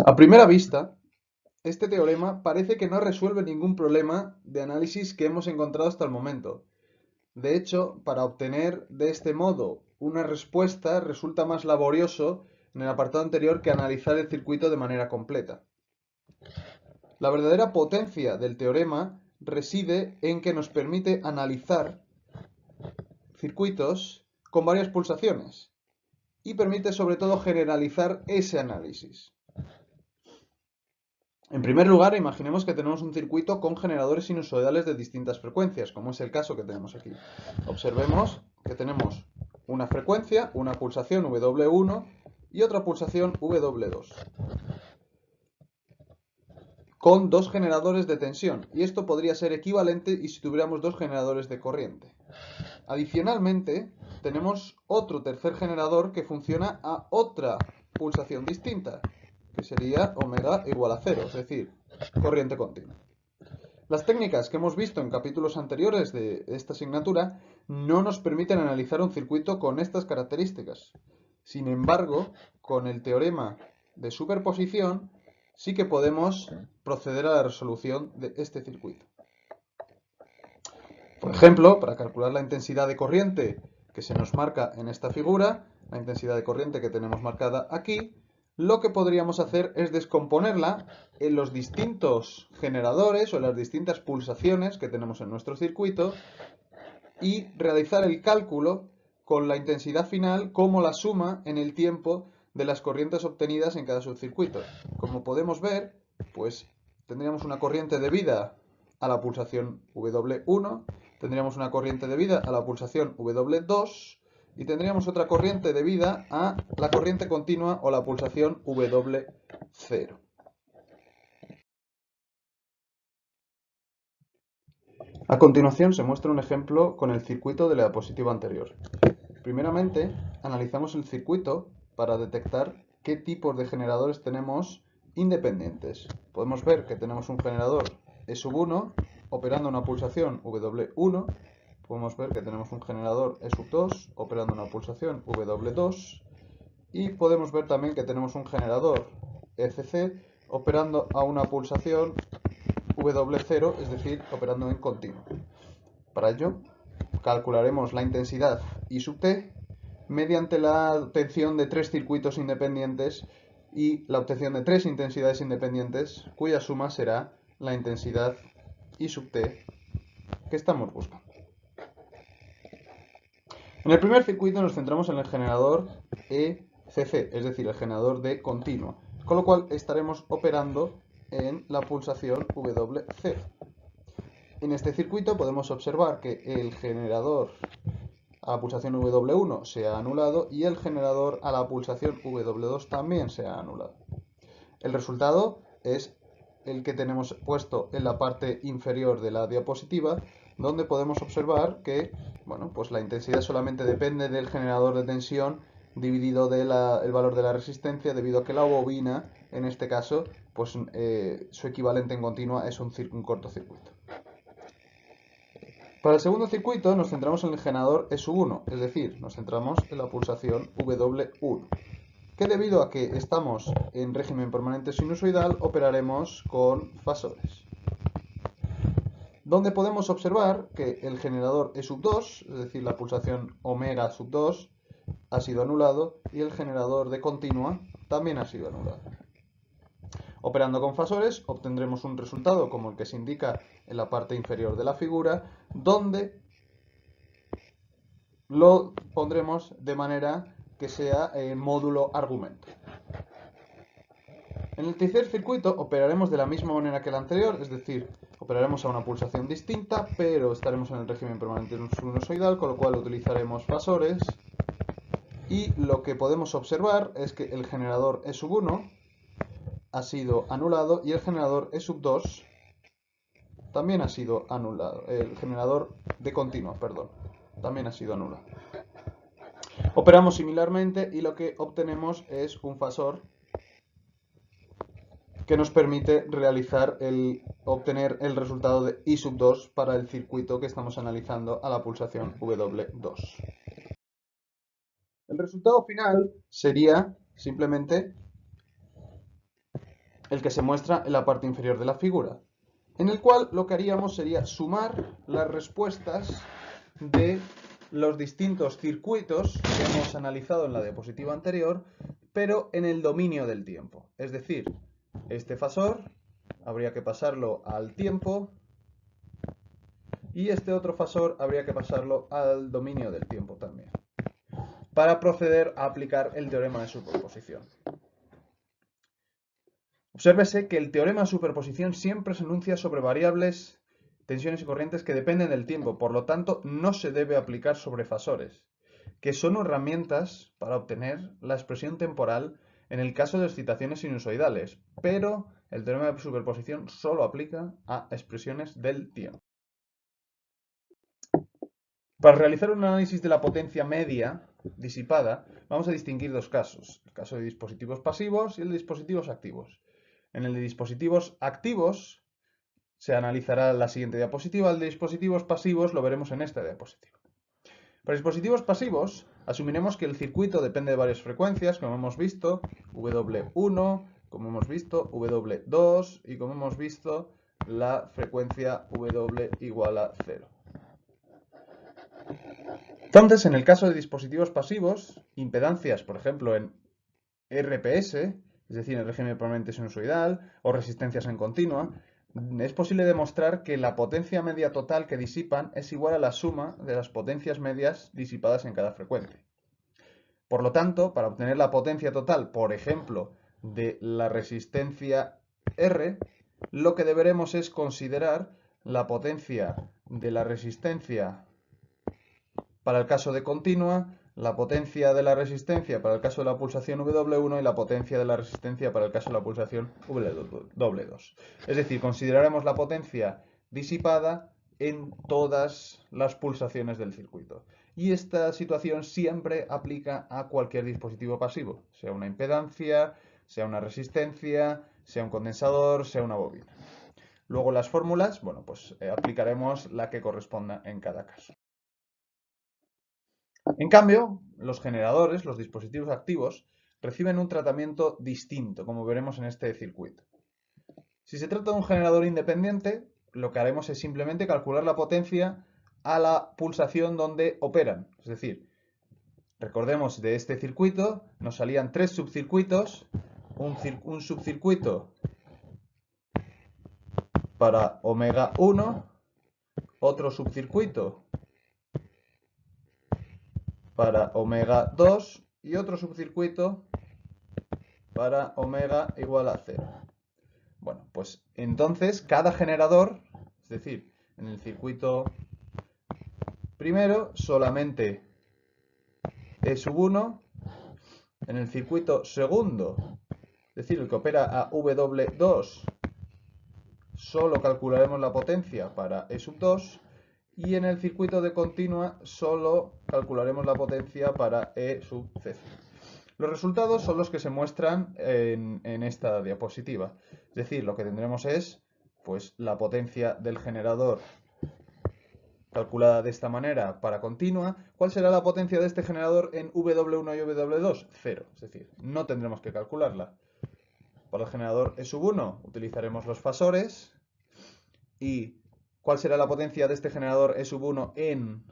A primera vista, este teorema parece que no resuelve ningún problema de análisis que hemos encontrado hasta el momento. De hecho, para obtener de este modo una respuesta resulta más laborioso en el apartado anterior que analizar el circuito de manera completa. La verdadera potencia del teorema reside en que nos permite analizar circuitos con varias pulsaciones y permite sobre todo generalizar ese análisis. En primer lugar, imaginemos que tenemos un circuito con generadores sinusoidales de distintas frecuencias, como es el caso que tenemos aquí. Observemos que tenemos una frecuencia, una pulsación W1 y otra pulsación W2, con dos generadores de tensión, y esto podría ser equivalente y si tuviéramos dos generadores de corriente. Adicionalmente, tenemos otro tercer generador que funciona a otra pulsación distinta, que sería omega igual a cero, es decir, corriente continua. Las técnicas que hemos visto en capítulos anteriores de esta asignatura no nos permiten analizar un circuito con estas características. Sin embargo, con el teorema de superposición sí que podemos proceder a la resolución de este circuito. Por ejemplo, para calcular la intensidad de corriente que se nos marca en esta figura, la intensidad de corriente que tenemos marcada aquí, lo que podríamos hacer es descomponerla en los distintos generadores o en las distintas pulsaciones que tenemos en nuestro circuito y realizar el cálculo con la intensidad final como la suma en el tiempo de las corrientes obtenidas en cada subcircuito. Como podemos ver, pues tendríamos una corriente debida a la pulsación W1, tendríamos una corriente debida a la pulsación W2 y tendríamos otra corriente debida a la corriente continua o la pulsación W0. A continuación se muestra un ejemplo con el circuito de la diapositiva anterior. Primeramente, analizamos el circuito para detectar qué tipos de generadores tenemos independientes. Podemos ver que tenemos un generador E1 operando una pulsación W1. Podemos ver que tenemos un generador E2 operando una pulsación W2. Y podemos ver también que tenemos un generador ECC operando a una pulsación W0, es decir, operando en continuo. Para ello, calcularemos la intensidad I sub t mediante la obtención de tres circuitos independientes y la obtención de tres intensidades independientes, cuya suma será la intensidad I sub t que estamos buscando. En el primer circuito nos centramos en el generador ECC, es decir, el generador de continua, con lo cual estaremos operando en la pulsación W0. En este circuito podemos observar que el generador a la pulsación W1 se ha anulado y el generador a la pulsación W2 también se ha anulado. El resultado es el que tenemos puesto en la parte inferior de la diapositiva, donde podemos observar que pues la intensidad solamente depende del generador de tensión dividido del valor de la resistencia, debido a que la bobina, en este caso, pues su equivalente en continua es un cortocircuito. Para el segundo circuito nos centramos en el generador E1, es decir, nos centramos en la pulsación W1, que debido a que estamos en régimen permanente sinusoidal, operaremos con fasores, donde podemos observar que el generador E2, es decir, la pulsación omega sub 2, ha sido anulado y el generador de continua también ha sido anulado. Operando con fasores obtendremos un resultado como el que se indica en la parte inferior de la figura, donde lo pondremos de manera que sea módulo argumento. En el tercer circuito operaremos de la misma manera que el anterior, es decir, operaremos a una pulsación distinta, pero estaremos en el régimen permanente sinusoidal, con lo cual utilizaremos fasores. Y lo que podemos observar es que el generador E1 ha sido anulado y el generador E2 también ha sido anulado. El generador de continua, perdón, también ha sido anulado. Operamos similarmente y lo que obtenemos es un fasor que nos permite obtener el resultado de I sub 2 para el circuito que estamos analizando a la pulsación W2. El resultado final sería simplemente el que se muestra en la parte inferior de la figura, en el cual lo que haríamos sería sumar las respuestas de los distintos circuitos que hemos analizado en la diapositiva anterior, pero en el dominio del tiempo. Es decir, este fasor habría que pasarlo al tiempo y este otro fasor habría que pasarlo al dominio del tiempo también, para proceder a aplicar el teorema de superposición. Obsérvese que el teorema de superposición siempre se enuncia sobre variables, tensiones y corrientes que dependen del tiempo, por lo tanto no se debe aplicar sobre fasores, que son herramientas para obtener la expresión temporal en el caso de excitaciones sinusoidales, pero el teorema de superposición solo aplica a expresiones del tiempo. Para realizar un análisis de la potencia media disipada, vamos a distinguir dos casos, el caso de dispositivos pasivos y el de dispositivos activos. En el de dispositivos activos se analizará la siguiente diapositiva, el de dispositivos pasivos lo veremos en esta diapositiva. Para dispositivos pasivos, asumiremos que el circuito depende de varias frecuencias, como hemos visto, W1, como hemos visto, W2 y como hemos visto, la frecuencia W igual a 0. Entonces, en el caso de dispositivos pasivos, impedancias, por ejemplo, en RPS, es decir, en régimen permanente sinusoidal, o resistencias en continua, es posible demostrar que la potencia media total que disipan es igual a la suma de las potencias medias disipadas en cada frecuencia. Por lo tanto, para obtener la potencia total, por ejemplo, de la resistencia R, lo que deberemos es considerar la potencia de la resistencia para el caso de continua, la potencia de la resistencia para el caso de la pulsación W1 y la potencia de la resistencia para el caso de la pulsación W2. Es decir, consideraremos la potencia disipada en todas las pulsaciones del circuito. Y esta situación siempre aplica a cualquier dispositivo pasivo, sea una impedancia, sea una resistencia, sea un condensador, sea una bobina. Luego las fórmulas, bueno, pues aplicaremos la que corresponda en cada caso. En cambio, los generadores, los dispositivos activos, reciben un tratamiento distinto, como veremos en este circuito. Si se trata de un generador independiente, lo que haremos es simplemente calcular la potencia a la pulsación donde operan. Es decir, recordemos de este circuito, nos salían tres subcircuitos, un subcircuito para omega 1, otro subcircuito para omega 2 y otro subcircuito para omega igual a 0. Bueno, pues entonces cada generador, es decir, en el circuito primero solamente E1, en el circuito segundo, es decir, el que opera a W2, solo calcularemos la potencia para E2, y en el circuito de continua solo calcularemos la potencia para E_C. Los resultados son los que se muestran en esta diapositiva. Es decir, lo que tendremos es pues, la potencia del generador calculada de esta manera para continua. ¿Cuál será la potencia de este generador en W1 y W2? 0. Es decir, no tendremos que calcularla. Para el generador E1 utilizaremos los fasores. ¿Y cuál será la potencia de este generador E1 en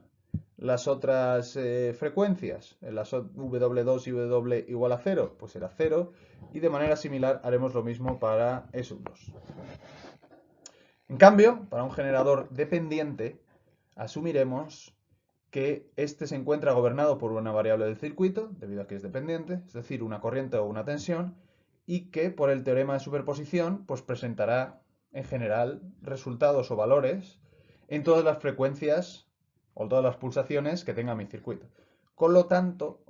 las otras frecuencias? En las W2 y W igual a 0, pues será 0. Y de manera similar haremos lo mismo para E2. En cambio, para un generador dependiente, asumiremos que este se encuentra gobernado por una variable del circuito, debido a que es dependiente, es decir, una corriente o una tensión, y que por el teorema de superposición pues presentará en general resultados o valores en todas las frecuencias o todas las pulsaciones que tenga mi circuito. Por lo tanto,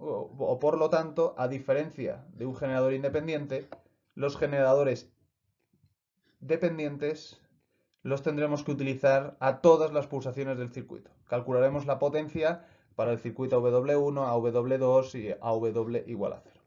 a diferencia de un generador independiente, los generadores dependientes los tendremos que utilizar a todas las pulsaciones del circuito. Calcularemos la potencia para el circuito W1 a W2 y a W igual a 0.